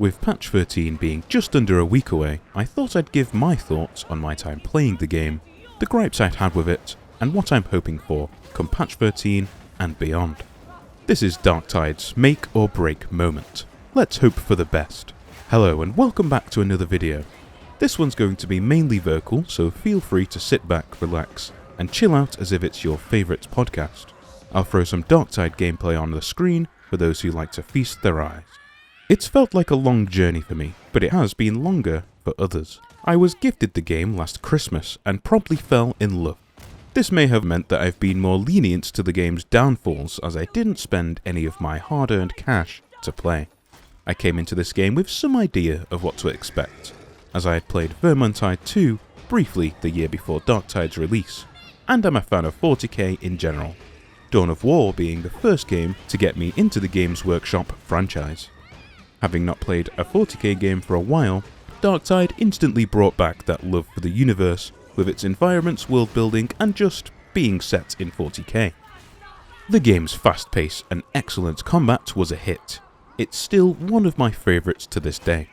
With patch 13 being just under a week away, I thought I'd give my thoughts on my time playing the game, the gripes I'd had with it, and what I'm hoping for come patch 13 and beyond. This is Darktide's make or break moment. Let's hope for the best. Hello and welcome back to another video. This one's going to be mainly vocal, so feel free to sit back, relax, and chill out as if it's your favourite podcast. I'll throw some Darktide gameplay on the screen for those who like to feast their eyes. It's felt like a long journey for me, but it has been longer for others. I was gifted the game last Christmas and promptly fell in love. This may have meant that I've been more lenient to the game's downfalls as I didn't spend any of my hard-earned cash to play. I came into this game with some idea of what to expect, as I had played Vermintide 2 briefly the year before Darktide's release, and I'm a fan of 40k in general, Dawn of War being the first game to get me into the Games Workshop franchise. Having not played a 40k game for a while, Darktide instantly brought back that love for the universe with its environments, world building, and just being set in 40k. The game's fast pace and excellent combat was a hit. It's still one of my favourites to this day.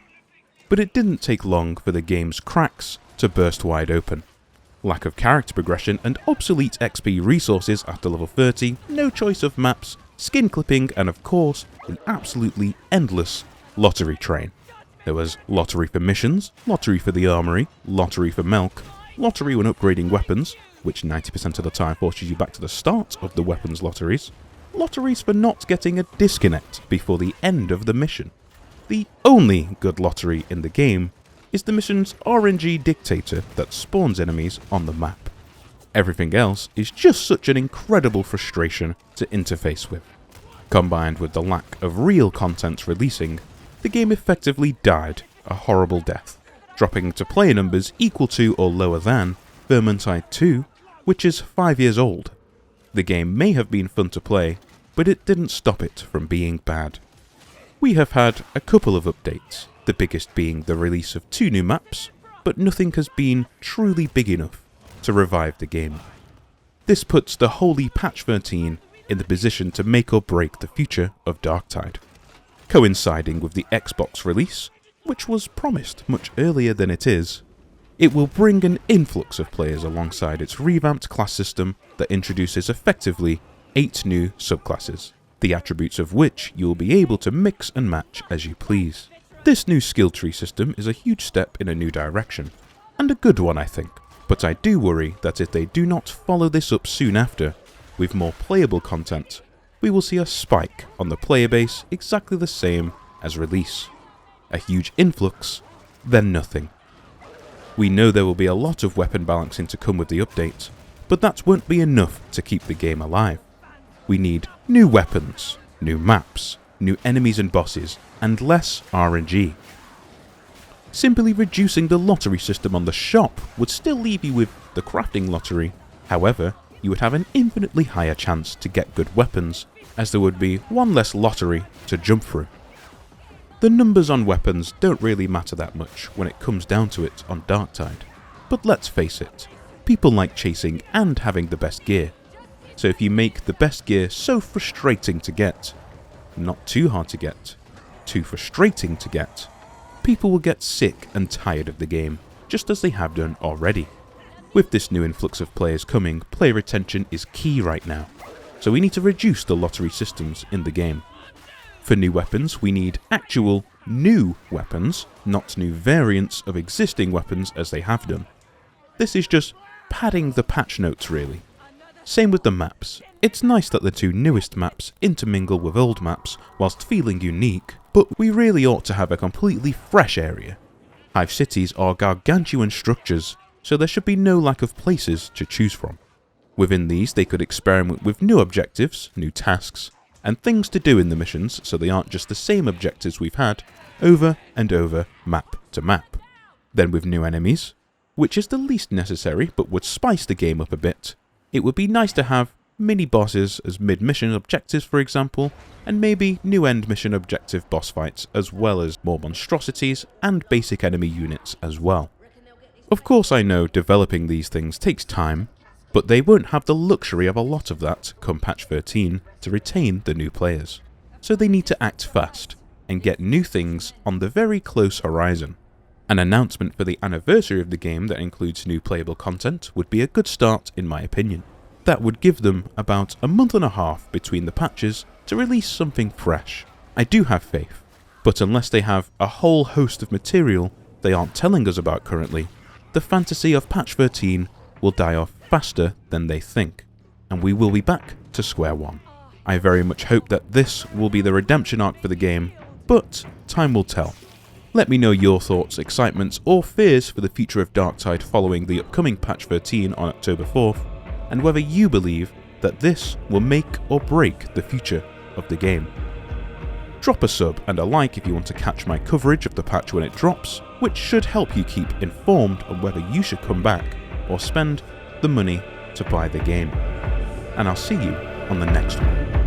But it didn't take long for the game's cracks to burst wide open. Lack of character progression and obsolete XP resources after level 30, no choice of maps, skin clipping, and of course, an absolutely endless lottery train. There was lottery for missions, lottery for the armory, lottery for milk, lottery when upgrading weapons, which 90% of the time forces you back to the start of the weapons lotteries, lotteries for not getting a disconnect before the end of the mission. The only good lottery in the game is the mission's RNG dictator that spawns enemies on the map. Everything else is just such an incredible frustration to interface with. Combined with the lack of real content releasing, the game effectively died a horrible death, dropping to player numbers equal to or lower than Vermintide 2, which is 5 years old. The game may have been fun to play, but it didn't stop it from being bad. We have had a couple of updates, the biggest being the release of 2 new maps, but nothing has been truly big enough to revive the game. This puts the holy patch 13 in the position to make or break the future of Darktide. Coinciding with the Xbox release, which was promised much earlier than it is, it will bring an influx of players alongside its revamped class system that introduces effectively 8 new subclasses, the attributes of which you will be able to mix and match as you please. This new skill tree system is a huge step in a new direction, and a good one I think, but I do worry that if they do not follow this up soon after, with more playable content, we will see a spike on the player base exactly the same as release. A huge influx, then nothing. We know there will be a lot of weapon balancing to come with the update, but that won't be enough to keep the game alive. We need new weapons, new maps, new enemies and bosses, and less RNG. Simply reducing the lottery system on the shop would still leave you with the crafting lottery, however, you would have an infinitely higher chance to get good weapons, as there would be one less lottery to jump through. The numbers on weapons don't really matter that much when it comes down to it on Darktide, but let's face it, people like chasing and having the best gear, so if you make the best gear so frustrating to get, not too hard to get, too frustrating to get, people will get sick and tired of the game, just as they have done already. With this new influx of players coming, player retention is key right now, so we need to reduce the lottery systems in the game. For new weapons, we need actual new weapons, not new variants of existing weapons as they have done. This is just padding the patch notes really. Same with the maps. It's nice that the 2 newest maps intermingle with old maps whilst feeling unique, but we really ought to have a completely fresh area. Hive cities are gargantuan structures, so there should be no lack of places to choose from. Within these they could experiment with new objectives, new tasks, and things to do in the missions so they aren't just the same objectives we've had over and over map to map. Then with new enemies, which is the least necessary but would spice the game up a bit, it would be nice to have mini bosses as mid-mission objectives for example, and maybe new end mission objective boss fights as well as more monstrosities and basic enemy units as well. Of course I know developing these things takes time, but they won't have the luxury of a lot of that come patch 13 to retain the new players. So they need to act fast, and get new things on the very close horizon. An announcement for the anniversary of the game that includes new playable content would be a good start in my opinion. That would give them about a month and a half between the patches to release something fresh. I do have faith, but unless they have a whole host of material they aren't telling us about currently, the fantasy of patch 13 will die off faster than they think, and we will be back to square one. I very much hope that this will be the redemption arc for the game, but time will tell. Let me know your thoughts, excitements, or fears for the future of Darktide following the upcoming patch 13 on October 4th, and whether you believe that this will make or break the future of the game. Drop a sub and a like if you want to catch my coverage of the patch when it drops, which should help you keep informed on whether you should come back or spend the money to buy the game. And I'll see you on the next one.